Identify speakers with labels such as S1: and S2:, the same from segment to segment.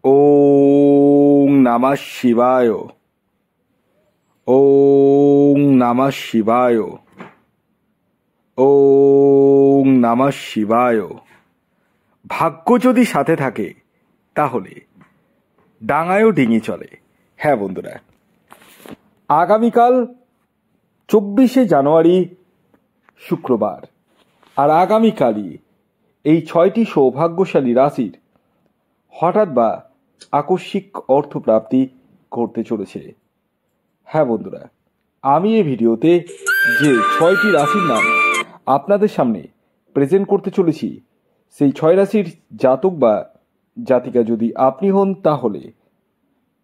S1: ওং নমঃ শিবায়। ওং নমঃ শিবায়। ওং নমঃ শিবায়। ভাগ্য যদি সাথে থাকে তাহলে ডাঙায়ও ডিঙি চলে। হ্যাঁ বন্ধুরা, আগামীকাল 24শে জানুয়ারি শুক্রবার, আর আগামীকালই এই 6টি সৌভাগ্যশালী রাশির হঠাৎ বা আকস্মিক অর্থপ্রাপ্তি ঘটতে চলেছে। হ্যাঁ বন্ধুরা, আমি এই ভিডিওতে যে 6টি রাশির নাম আপনাদের সামনে প্রেজেন্ট করতে চলেছি, সেই 6 রাশির জাতক বা জাতিকা যদি আপনি হন, তাহলে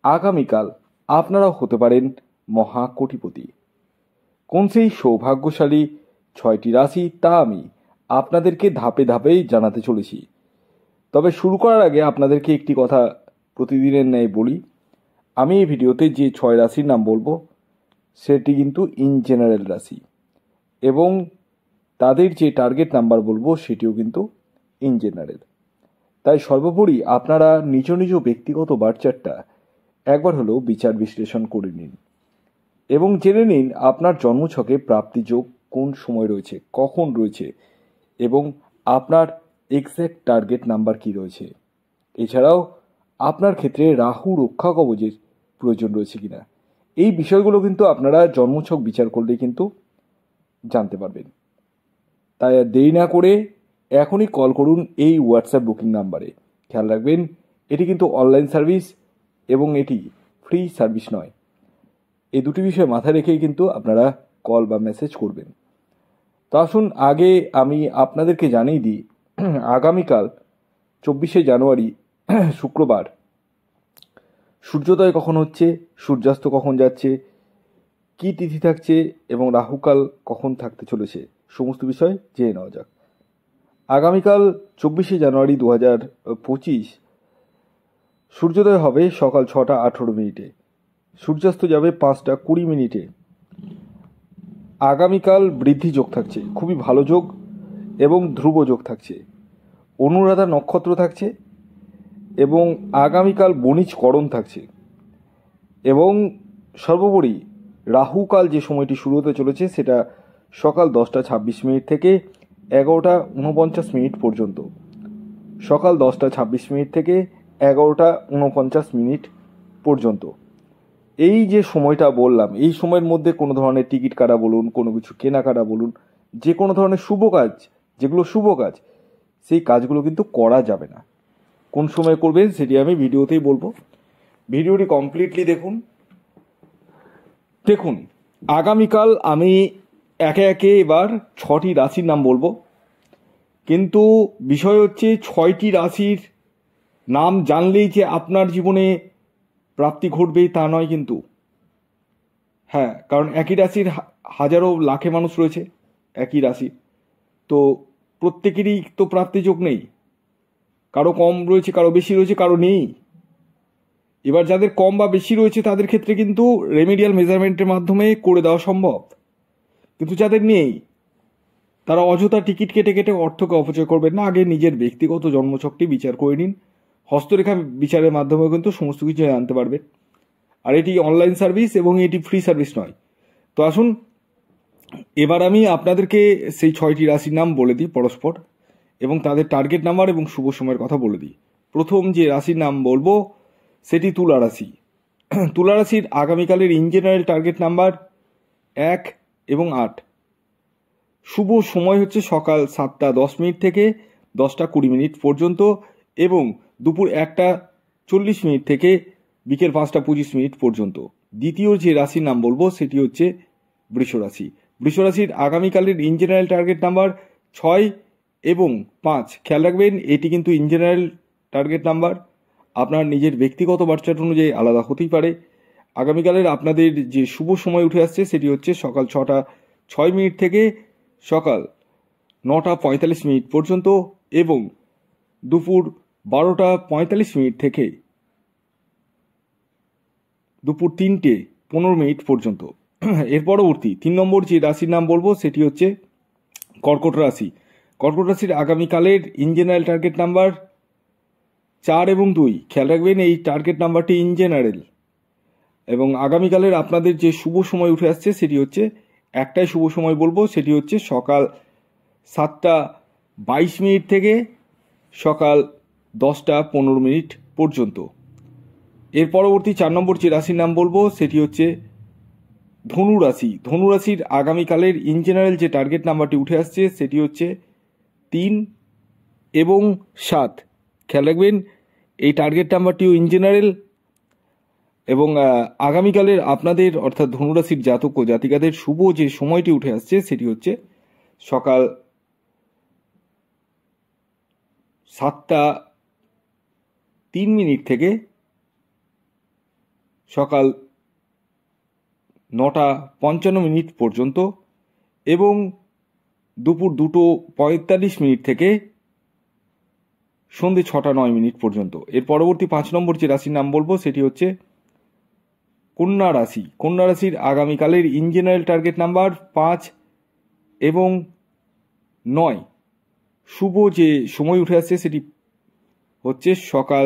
S1: আগামীকাল আপনারাও হতে পারেন মহা কোটিপতি। কোন সেই সৌভাগ্যশালী 6টি রাশি তা আমি আপনাদেরকে ধাপে ধাপেই জানাতে চলেছি। তবে শুরু করার আগে আপনাদেরকে একটি কথা প্রতিদিনের ন্যায় বলি, আমি এই ভিডিওতে যে 6 রাশির নাম বলবো সেটি কিন্তু ইন জেনারেল রাশি, এবং তাদের যে টার্গেট নাম্বার বলবো সেটিও কিন্তু ইন জেনারেল। তাই সর্বোপরি আপনারা নিজ নিজ ব্যক্তিগত বার্চারটা একবার হলেও বিচার বিশ্লেষণ করে নিন এবং জেনে নিন আপনার জন্মছকে প্রাপ্তিযোগ কোন সময় রয়েছে, কখন রয়েছে, এবং আপনার এক্স্যাক্ট টার্গেট নাম্বার কি রয়েছে। এছাড়াও আপনার ক্ষেত্রে রাহু রক্ষা কবচের প্রয়োজন রয়েছে কিনা, এই বিষয়গুলো কিন্তু আপনারা জন্মছক বিচার করলে কিন্তু জানতে পারবেন। তাই আর দেরি না করে এখনই কল করুন এই হোয়াটসঅ্যাপ বুকিং নাম্বারে। খেয়াল রাখবেন, এটি কিন্তু অনলাইন সার্ভিস এবং এটি ফ্রি সার্ভিস নয়। এই দুটি বিষয় মাথায় রেখেই কিন্তু আপনারা কল বা মেসেজ করবেন। তো আসুন আগে আমি আপনাদেরকে জানিয়ে দিই, আগামীকাল 24শে জানুয়ারি শুক্রবার সূর্যোদয় কখন হচ্ছে, সূর্যাস্ত কখন যাচ্ছে, কি তিথি থাকছে এবং রাহুকাল কখন থাকতে চলেছে, সমস্ত বিষয় জেনে নেওয়া যাক। আগামীকাল 24শে জানুয়ারি 2025 সূর্যোদয় হবে সকাল 6টা 18 মিনিটে, সূর্যাস্ত যাবে 5টা 20 মিনিটে। আগামীকাল বৃদ্ধি যোগ থাকছে, খুবই ভালো যোগ, এবং ধ্রুব যোগ থাকছে, অনুরাধা নক্ষত্র থাকছে, এবং আগামীকাল বণিজকরণ থাকছে। এবং সর্বোপরি রাহুকাল যে সময়টি শুরু হতে চলেছে সেটা সকাল 10টা 26 মিনিট থেকে 11টা 49 মিনিট পর্যন্ত। সকাল 10টা 26 মিনিট থেকে 11টা 49 মিনিট পর্যন্ত এই যে সময়টা বললাম, এই সময়ের মধ্যে কোনো ধরনের টিকিট কাটা বলুন, কোনো কিছু কেনাকাটা বলুন, যে কোনো ধরনের শুভ কাজ, যেগুলো শুভ কাজ, সেই কাজগুলো কিন্তু করা যাবে না। কোন সময় করবেন সেটি আমি ভিডিওতেই বলবো, ভিডিওটি কমপ্লিটলি দেখুন। দেখুন, আগামীকাল আমি একে একে এবার 6টি রাশির নাম বলবো, কিন্তু বিষয় হচ্ছে 6টি রাশির নাম জানলেই যে আপনার জীবনে প্রাপ্তি ঘটবে তা নয় কিন্তু। হ্যাঁ, কারণ একই রাশির হাজারো লাখে মানুষ রয়েছে, একই রাশি, তো প্রত্যেকেরই তো প্রাপ্তিযোগ নেই। কারো কম রয়েছে, কারো বেশি রয়েছে, কারো নেই। এবার যাদের কম বা বেশি রয়েছে তাদের ক্ষেত্রে কিন্তু রেমিডিয়াল মেজারমেন্টের মাধ্যমে করে দেওয়া সম্ভব, কিন্তু যাদের নেই তারা অযথা টিকিট কেটে কেটে অর্থকে অপচয় করবেন না। আগে নিজের ব্যক্তিগত জন্মছকটি বিচার করে নিন, হস্তরেখা বিচারের মাধ্যমে কিন্তু সমস্ত কিছু জানতে পারবেন। আর এটি অনলাইন সার্ভিস এবং এটি ফ্রি সার্ভিস নয়। তো আসুন এবার আমি আপনাদেরকে সেই 6টি রাশির নাম বলে দিই পরস্পর, এবং তাদের টার্গেট নাম্বার এবং শুভ সময়ের কথা বলে দিই। প্রথম যে রাশির নাম বলবো সেটি তুলা রাশি। তুলা রাশির আগামীকালের ইন জেনারেল টার্গেট নাম্বার 1 এবং 8। শুভ সময় হচ্ছে সকাল 7টা 10 মিনিট থেকে 10টা 20 মিনিট পর্যন্ত, এবং দুপুর 1টা 40 মিনিট থেকে বিকেল 5টা 25 মিনিট পর্যন্ত। দ্বিতীয় যে রাশির নাম বলবো সেটি হচ্ছে বৃষ রাশি। বৃষ রাশির আগামীকালের ইন জেনারেল টার্গেট নাম্বার 6 এবং 5। খেয়াল রাখবেন, এটি কিন্তু ইন জেনারেল টার্গেট নাম্বার, আপনার নিজের ব্যক্তিগত বার্চার্ট অনুযায়ী আলাদা হতেই পারে। আগামীকালের আপনাদের যে শুভ সময় উঠে আসছে সেটি হচ্ছে সকাল 6টা 6 মিনিট থেকে সকাল 9টা 45 মিনিট পর্যন্ত, এবং দুপুর 12টা 45 মিনিট থেকে দুপুর 3টে 15 মিনিট পর্যন্ত। এর পরবর্তী 3 নম্বর যে রাশির নাম বলবো সেটি হচ্ছে কর্কট রাশি। কর্কট রাশির আগামীকালের ইন জেনারেল টার্গেট নাম্বার 4 এবং 2 খেয়াল রাখবেন, এই টার্গেট নাম্বারটি ইন জেনারেল। এবং আগামীকালের আপনাদের যে শুভ সময় উঠে আসছে সেটি হচ্ছে, একটাই শুভ সময় বলবো, সেটি হচ্ছে সকাল 7:22 থেকে সকাল 10:15 পর্যন্ত। এর পরবর্তী 4 নম্বর যে রাশির নাম বলবো সেটি হচ্ছে ধনু রাশি। ধনু রাশির আগামীকালের ইন জেনারেল যে টার্গেট নাম্বারটি উঠে আসছে সেটি হচ্ছে 3 এবং 7। খেয়াল রাখবেন, এই টার্গেট নাম্বারটিও ইন জেনারেল। এবং আগামীকালের আপনাদের অর্থাৎ ধনুরাশির জাতক ও জাতিকাদের শুভ যে সময়টি উঠে আসছে সেটি হচ্ছে সকাল 7:03 থেকে সকাল 9:55 পর্যন্ত এবং দুপুর 2:45 থেকে সন্ধে 6:09 পর্যন্ত। এর পরবর্তী 5 নম্বর যে রাশির নাম বলবো সেটি হচ্ছে কন্যা রাশি। কন্যা রাশির আগামীকালের ইন জেনারেল টার্গেট নাম্বার 5 এবং 9। শুভ যে সময় উঠে আসছে সেটি হচ্ছে সকাল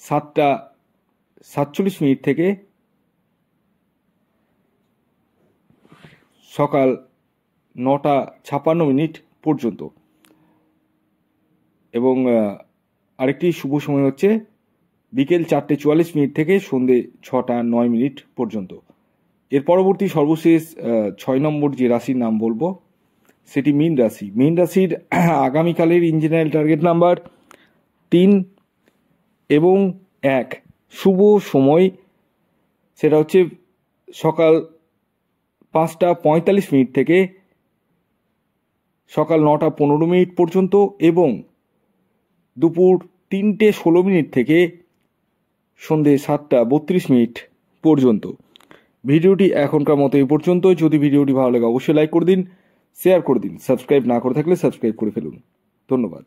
S1: 7:47 থেকে সকাল 9:56 পর্যন্ত। এবং আরেকটি শুভ সময় হচ্ছে বিকেল 4:44 থেকে সন্ধে 6:09 পর্যন্ত। এর পরবর্তী সর্বশেষ 6 নম্বর যে রাশির নাম বলবো সেটি মীন রাশি। মীন রাশির আগামীকালের ইন জেনারেল টার্গেট নাম্বার 3 এবং 1। শুভ সময় সেটা হচ্ছে সকাল 5:45 থেকে সকাল 9:15 পর্যন্ত এবং দুপুর 3:16 থেকে সন্ধে 7:32 পর্যন্ত। ভিডিওটি এখনকার মতো এই পর্যন্ত। যদি ভিডিওটি ভালো লাগে অবশ্যই লাইক করে দিন, শেয়ার করে দিন, সাবস্ক্রাইব না করে থাকলে সাবস্ক্রাইব করে ফেলুন। ধন্যবাদ।